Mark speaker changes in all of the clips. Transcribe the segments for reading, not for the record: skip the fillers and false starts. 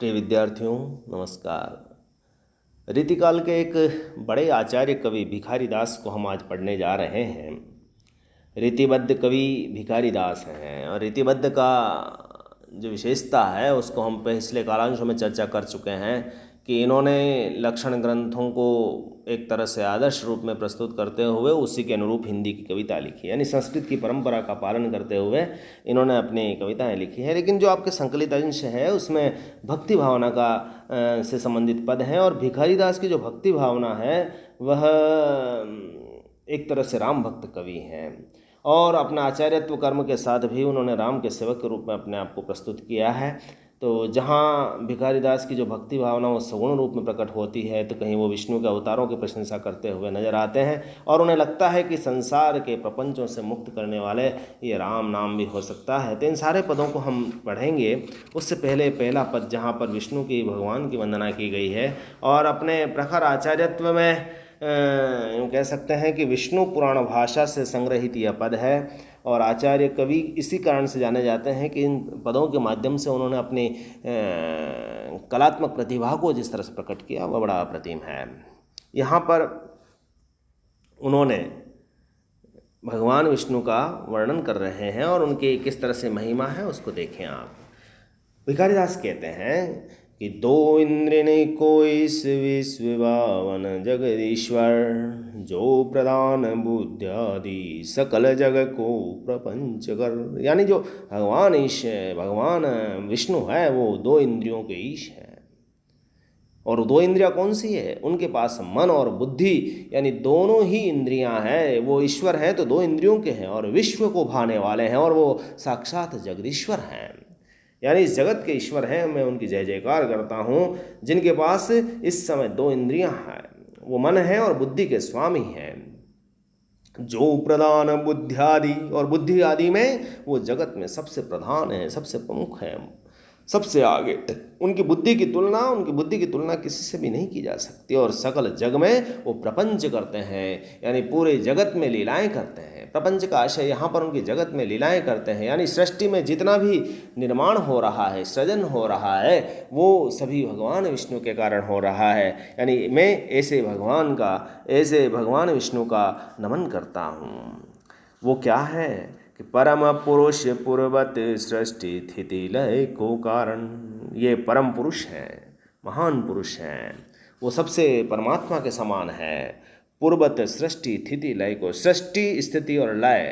Speaker 1: प्रिय विद्यार्थियों, नमस्कार। रीतिकाल के एक बड़े आचार्य कवि भिखारी दास को हम आज पढ़ने जा रहे हैं। रीतिबद्ध कवि भिखारी दास हैं और रीतिबद्ध का जो विशेषता है उसको हम पिछले कालांशों में चर्चा कर चुके हैं कि इन्होंने लक्षण ग्रंथों को एक तरह से आदर्श रूप में प्रस्तुत करते हुए उसी के अनुरूप हिंदी की कविता लिखी, यानी संस्कृत की परंपरा का पालन करते हुए इन्होंने अपनी कविताएं लिखी है। लेकिन जो आपके संकलित अंश है उसमें भक्ति भावना का से संबंधित पद हैं और भिखारी दास की जो भक्ति भावना है वह एक तरह से राम भक्त कवि हैं और अपना आचार्यत्व कर्म के साथ भी उन्होंने राम के सेवक के रूप में अपने आप को प्रस्तुत किया है। तो जहाँ भिखारी दास की जो भक्ति भावना वो सगुण रूप में प्रकट होती है तो कहीं वो विष्णु के अवतारों की प्रशंसा करते हुए नजर आते हैं और उन्हें लगता है कि संसार के प्रपंचों से मुक्त करने वाले ये राम नाम भी हो सकता है। तो इन सारे पदों को हम पढ़ेंगे। उससे पहले पहला पद जहाँ पर विष्णु की भगवान की वंदना की गई है और अपने प्रखर आचार्यत्व में यूँ कह सकते हैं कि विष्णु पुराण भाषा से संग्रहित यह पद है और आचार्य कवि इसी कारण से जाने जाते हैं कि इन पदों के माध्यम से उन्होंने अपनी कलात्मक प्रतिभा को जिस तरह से प्रकट किया वह बड़ा अप्रतिम है। यहाँ पर उन्होंने भगवान विष्णु का वर्णन कर रहे हैं और उनकी किस तरह से महिमा है उसको देखें आप। भिखारी दास कहते हैं कि दो इंद्र ने कोई विश्व बावन जगदीश्वर, जो प्रधान बुद्धि आदि सकल जग को प्रपंच कर। यानी जो भगवान विष्णु है वो दो इंद्रियों के ईश है। और दो इंद्रियां कौन सी है? उनके पास मन और बुद्धि, यानी दोनों ही इंद्रियां हैं। वो ईश्वर हैं तो दो इंद्रियों के हैं और विश्व को भाने वाले हैं और वो साक्षात जगदीश्वर हैं, यानी इस जगत के ईश्वर हैं। मैं उनकी जय जयकार करता हूँ जिनके पास इस समय दो इंद्रियां हैं, वो मन है और बुद्धि के स्वामी हैं। जो प्रधान बुद्धि आदि, और बुद्धि आदि में वो जगत में सबसे प्रधान है, सबसे प्रमुख है, सबसे आगे। उनकी बुद्धि की तुलना किसी से भी नहीं की जा सकती। और सकल जग में वो प्रपंच करते हैं, यानी पूरे जगत में लीलाएं करते हैं। प्रपंच का आशय यहाँ पर उनकी जगत में लीलाएं करते हैं, यानी सृष्टि में जितना भी निर्माण हो रहा है, सृजन हो रहा है, वो सभी भगवान विष्णु के कारण हो रहा है। यानी मैं ऐसे भगवान विष्णु का नमन करता हूँ। वो क्या है कि परम पुरुष पूर्वत सृष्टि स्थिति लय को कारण। ये परम पुरुष हैं, महान पुरुष हैं, वो सबसे परमात्मा के समान है। पूर्वत सृष्टि स्थिति लय को, सृष्टि स्थिति और लय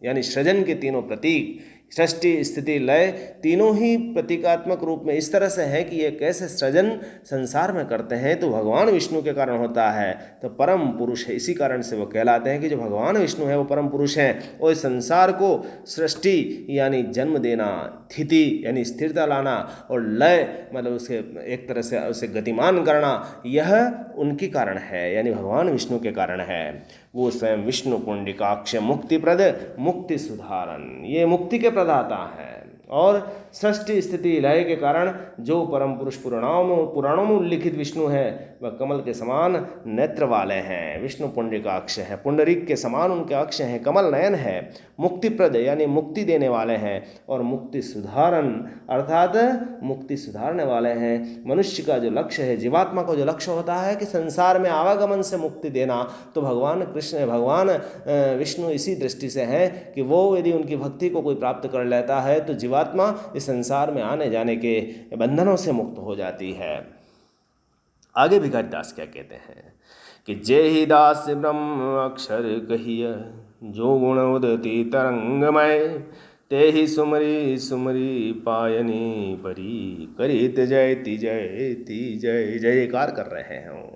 Speaker 1: यानी सृजन के तीनों प्रतीक, सृष्टि स्थिति लय तीनों ही प्रतीकात्मक रूप में इस तरह से है कि ये कैसे सृजन संसार में करते हैं तो भगवान विष्णु के कारण होता है। तो परम पुरुष है, इसी कारण से वो कहलाते हैं कि जो भगवान विष्णु है वो परम पुरुष हैं। और इस संसार को सृष्टि यानी जन्म देना, स्थिति यानी स्थिरता लाना और लय मतलब उसे एक तरह से उसे गतिमान करना, यह उनके कारण है, यानी भगवान विष्णु के कारण है। वो स्वयं विष्णु पुंडरीकाक्ष मुक्तिप्रद मुक्ति सुधारन, ये मुक्ति के प्रदाता है। और सृष्टि स्थिति लय के कारण जो परम पुरुष पुराणों में उल्लिखित विष्णु है वह कमल के समान नेत्र वाले हैं। विष्णु पुंडरीकाक्ष है, पुंडरीक के समान उनके अक्ष हैं, कमल नयन है। मुक्तिप्रद यानी मुक्ति देने वाले हैं और मुक्ति सुधारन अर्थात मुक्ति सुधारने वाले हैं। मनुष्य का जो लक्ष्य है, जीवात्मा का जो लक्ष्य होता है कि संसार में आवागमन से मुक्ति देना, तो भगवान विष्णु इसी दृष्टि से हैं कि वो यदि उनकी भक्ति को कोई प्राप्त कर लेता है तो जीवात्मा इस संसार में आने जाने के बंधनों से मुक्त हो जाती है। आगे भिखारी दास क्या कहते हैं कि जय ही दास ब्रह्म अक्षर कहिय, जो गुण उदती तरंगमय, ते ही सुमरी सुमरी पायनी परी, करित जयति जयति जय। जयकार कर रहे हैं वो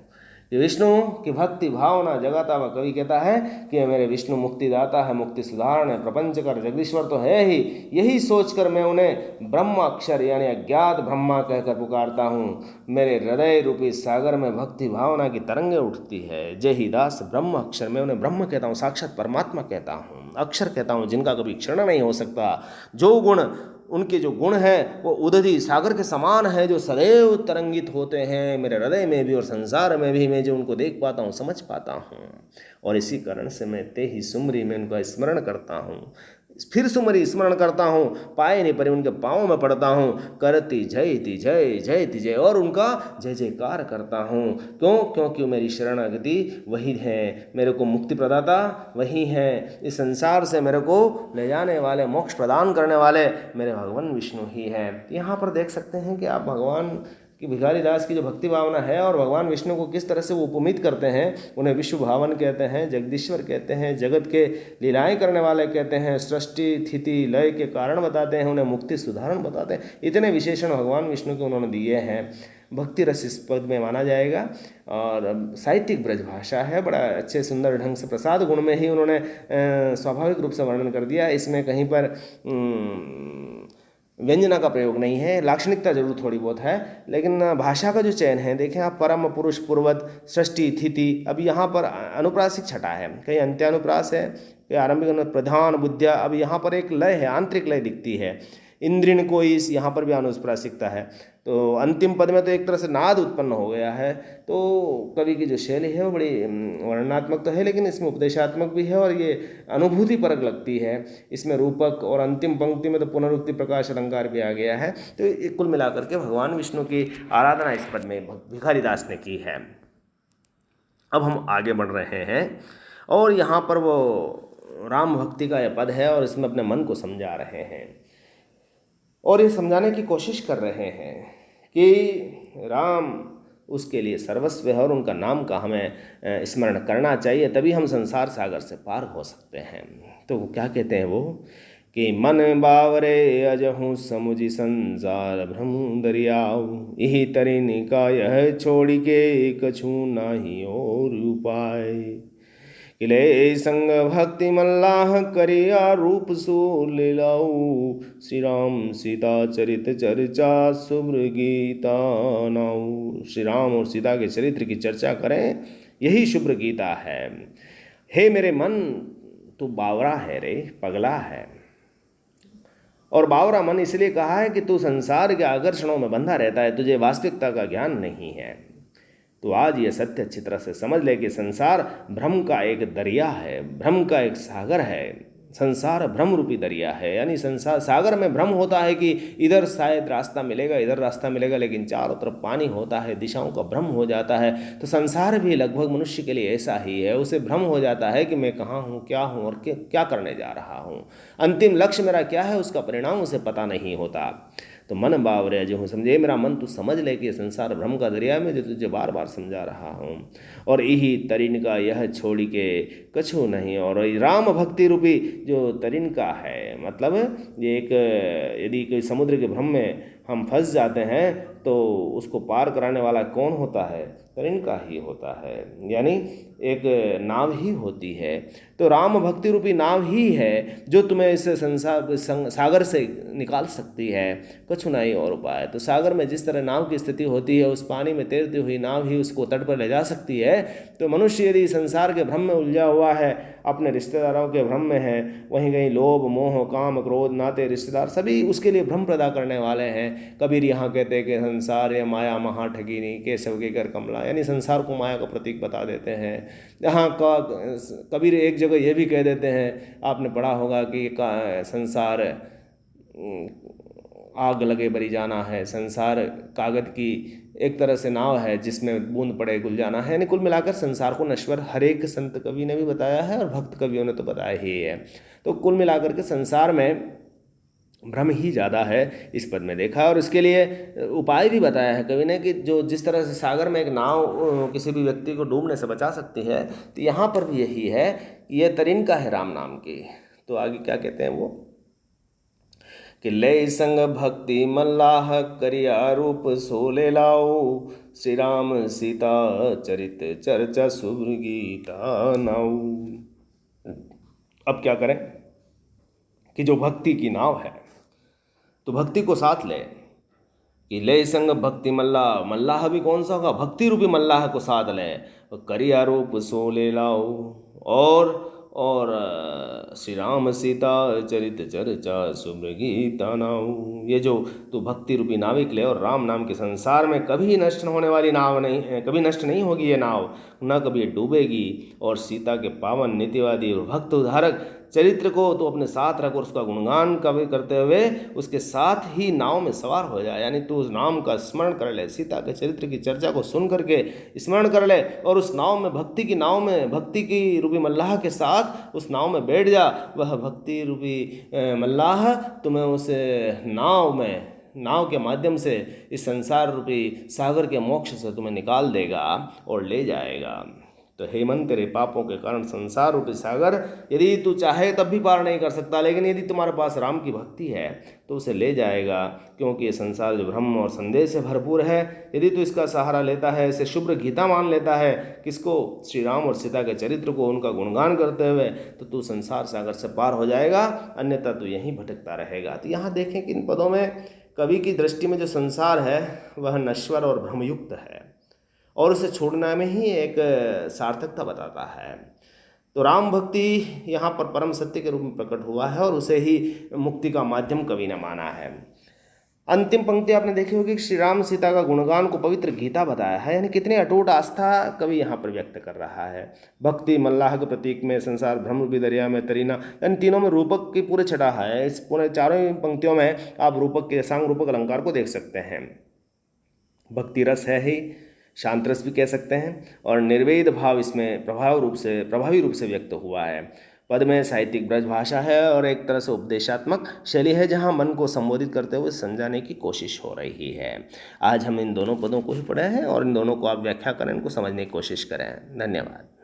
Speaker 1: विष्णु की भक्ति भावना जगाता हुआ कवि कहता है कि मेरे विष्णु मुक्तिदाता है, मुक्ति सुधारण है, प्रपंच कर जगदीश्वर तो है ही। यही सोचकर मैं उन्हें ब्रह्म अक्षर यानी अज्ञात ब्रह्मा कहकर पुकारता हूँ। मेरे हृदय रूपी सागर में भक्ति भावना की तरंगें उठती है। जय ही दास ब्रह्म अक्षर, मैं उन्हें ब्रह्म कहता हूँ, साक्षात परमात्मा कहता हूँ, अक्षर कहता हूँ जिनका कभी क्षरण नहीं हो सकता। जो गुण उनके जो गुण हैं वो उदधि सागर के समान है, जो सदैव तरंगित होते हैं मेरे हृदय में भी और संसार में भी। मैं जो उनको देख पाता हूँ, समझ पाता हूँ, और इसी कारण से मैं ते ही सुमरी में उनका स्मरण करता हूँ। फिर सुमरी स्मरण करता हूँ, पाए नहीं परे उनके पाँव में पड़ता हूँ, करती जयति जय जयति जय, और उनका जय जयकार करता हूँ। क्यों? क्योंकि मेरी शरणागति वही है, मेरे को मुक्ति प्रदाता वही है, इस संसार से मेरे को ले जाने वाले, मोक्ष प्रदान करने वाले मेरे भगवान विष्णु ही है। यहाँ पर देख सकते हैं कि आप भगवान कि भिखारी दास की जो भक्ति भावना है और भगवान विष्णु को किस तरह से वो उपमित करते हैं। उन्हें विश्व भावन कहते हैं, जगदीश्वर कहते हैं, जगत के लीलाएं करने वाले कहते हैं, सृष्टि स्थिति लय के कारण बताते हैं, उन्हें मुक्ति सुधारण बताते हैं। इतने विशेषण भगवान विष्णु के उन्होंने दिए हैं। भक्ति रस इस पद में माना जाएगा और साहित्यिक ब्रज भाषा है, बड़ा अच्छे सुंदर ढंग से प्रसाद गुण में ही उन्होंने स्वाभाविक रूप से वर्णन कर दिया। इसमें कहीं पर व्यंजना का प्रयोग नहीं है, लाक्षणिकता जरूर थोड़ी बहुत है, लेकिन भाषा का जो चयन है देखें आप, परम पुरुष पूर्वत षष्ठी स्थिति, अब यहाँ पर अनुप्रासिक छटा है, कहीं अंत्यानुप्रास है, कहीं आरंभिक प्रधान बुद्धिया। अब यहाँ पर एक लय है, आंतरिक लय दिखती है। इंद्रिन को इस यहाँ पर भी अनुप्रासिकता है। तो अंतिम पद में तो एक तरह से नाद उत्पन्न हो गया है। तो कवि की जो शैली है वो बड़ी वर्णनात्मक तो है, लेकिन इसमें उपदेशात्मक भी है और ये अनुभूति परक लगती है। इसमें रूपक और अंतिम पंक्ति में तो पुनरुक्ति प्रकाश अलंकार भी आ गया है। तो कुल मिलाकर के भगवान विष्णु की आराधना इस पद में भिखारी दास ने की है। अब हम आगे बढ़ रहे हैं और यहाँ पर वो राम भक्ति का यह पद है और इसमें अपने मन को समझा रहे हैं और ये समझाने की कोशिश कर रहे हैं कि राम उसके लिए सर्वस्व है और उनका नाम का हमें स्मरण करना चाहिए, तभी हम संसार सागर से पार हो सकते हैं। तो क्या कहते हैं वो कि मन बावरे अजहूँ समुझि संसार भ्रम दरियाऊ, यही तरिनिका यह छोड़ के कछु नाही और उपाय। किले संग भक्ति मल्लाह करिया रूप सो लीलाऊ, श्री राम सीता चरित चर्चा शुभ्र गीता नाऊ। श्री राम और सीता के चरित्र की चर्चा करें, यही शुभ्र गीता है। हे मेरे मन, तू बावरा है रे, पगला है। और बावरा मन इसलिए कहा है कि तू संसार के आकर्षणों में बंधा रहता है, तुझे वास्तविकता का ज्ञान नहीं है। तो आज ये सत्य अच्छी तरह से समझ ले कि संसार भ्रम का एक दरिया है, भ्रम का एक सागर है। संसार भ्रम रूपी दरिया है, यानी संसार सागर में भ्रम होता है कि इधर शायद रास्ता मिलेगा, इधर रास्ता मिलेगा, लेकिन चारों तरफ पानी होता है, दिशाओं का भ्रम हो जाता है। तो संसार भी लगभग मनुष्य के लिए ऐसा ही है, उसे भ्रम हो जाता है कि मैं कहाँ हूँ, क्या हूँ और क्या करने जा रहा हूँ, अंतिम लक्ष्य मेरा क्या है, उसका परिणाम उसे पता नहीं होता। तो मन बावरे जो हूँ समझे, मेरा मन तू समझ ले कि संसार भ्रम का दरिया में जो तुझे बार बार समझा रहा हूँ। और यही तरिन का यह छोड़ के कछु नहीं। और राम भक्ति रूपी जो तरिन का है, मतलब ये एक, यदि कोई समुद्र के भ्रम में हम फंस जाते हैं तो उसको पार कराने वाला कौन होता है? तरिन का ही होता है, यानी एक नाव ही होती है। तो राम भक्ति रूपी नाव ही है जो तुम्हें इस संसार सागर से निकाल सकती है, कुछ नहीं और उपाय। तो सागर में जिस तरह नाव की स्थिति होती है, उस पानी में तैरती हुई नाव ही उसको तट पर ले जा सकती है। तो मनुष्य यदि संसार के भ्रम में उलझा हुआ है, अपने रिश्तेदारों के भ्रम में है, वहीं कहीं लोभ मोह काम क्रोध नाते रिश्तेदार सभी उसके लिए भ्रम पैदा करने वाले हैं। कबीर यहाँ कहते हैं कि संसार ये माया महा ठगिनी, केशव के कर कमला, यानी संसार को माया का प्रतीक बता देते हैं। यहाँ का कबीर एक जगह ये भी कह देते हैं, आपने पढ़ा होगा कि संसार आग लगे बरी जाना है, संसार कागज की एक तरह से नाव है जिसमें बूंद पड़े गुल जाना है। यानी कुल मिलाकर संसार को नश्वर हर एक संत कवि ने भी बताया है और भक्त कवियों ने तो बताया ही है। तो कुल मिलाकर के संसार में भ्रम ही ज़्यादा है, इस पद में देखा। और इसके लिए उपाय भी बताया है कवि ने कि जो जिस तरह से सागर में एक नाव किसी भी व्यक्ति को डूबने से बचा सकती है, तो यहाँ पर भी यही है, ये तरिन का है राम नाम की। तो आगे क्या कहते हैं वो कि ले संग भक्ति मल्लाह करिया रूप सोले लाओ, श्री राम सीता चरित चर्चा शुभ्र गीता नाऊ। अब क्या करें कि जो भक्ति की नाव है, तो भक्ति को साथ ले कि ले संग भक्ति मल्लाह, मल्लाह भी कौन सा होगा? भक्ति रूपी मल्लाह को साथ ले, करिया रूप सोले लाओ। और श्री राम सीता चरित चर्चा शुभ्र गीता नाऊ। ये जो तू भक्ति रूपी नाविक ले, और राम नाम के संसार में कभी नष्ट होने वाली नाव नहीं है, कभी नष्ट नहीं होगी ये नाव, न कभी डूबेगी। और सीता के पावन नीतिवादी और भक्त उद्धारक चरित्र को तो अपने साथ रख और उसका गुणगान कवि करते हुए उसके साथ ही नाव में सवार हो जाए। यानी तू उस नाम का स्मरण कर ले, सीता के चरित्र की चर्चा को सुन करके स्मरण कर ले और उस नाव में, भक्ति की नाव में, भक्ति की रूपी मल्लाह के साथ उस नाव में बैठ जा। वह भक्ति रूपी मल्लाह तुम्हें उस नाव के माध्यम से इस संसार रूपी सागर के मोक्ष से तुम्हें निकाल देगा और ले जाएगा। तो हेमंत, तेरे पापों के कारण संसार रूपी सागर यदि तू चाहे तब भी पार नहीं कर सकता, लेकिन यदि तुम्हारे पास राम की भक्ति है तो उसे ले जाएगा, क्योंकि ये संसार जो भ्रम और संदेह से भरपूर है। यदि तू इसका सहारा लेता है, इसे शुभ्र गीता मान लेता है, किसको, श्री राम और सीता के चरित्र को, उनका गुणगान करते हुए, तो तू संसार सागर से पार हो जाएगा, अन्यथा तू यहीं भटकता रहेगा। तो यहाँ देखें कि इन पदों में कवि की दृष्टि में जो संसार है वह नश्वर और भ्रमयुक्त है और उसे छोड़ना में ही एक सार्थकता बताता है। तो राम भक्ति यहाँ पर परम सत्य के रूप में प्रकट हुआ है और उसे ही मुक्ति का माध्यम कवि ने माना है। अंतिम पंक्ति आपने देखी होगी कि श्री राम सीता का गुणगान को पवित्र गीता बताया है, यानी कितनी अटूट आस्था कवि यहाँ पर व्यक्त कर रहा है। भक्ति, मल्लाह के प्रतीक में, संसार भ्रम रूपी दरिया में तरीना, यानी तीनों में रूपक की पूरे छटा है। इस पूरे चारों ही पंक्तियों में आप रूपक के सांग रूपक अलंकार को देख सकते हैं। भक्ति रस है ही, शांत रस भी कह सकते हैं, और निर्वेद भाव इसमें प्रभावी रूप से व्यक्त हुआ है। पद में साहित्यिक ब्रज भाषा है और एक तरह से उपदेशात्मक शैली है, जहां मन को संबोधित करते हुए समझाने की कोशिश हो रही है। आज हम इन दोनों पदों को ही पढ़े हैं और इन दोनों को आप व्याख्या करें, इनको समझने की कोशिश करें। धन्यवाद।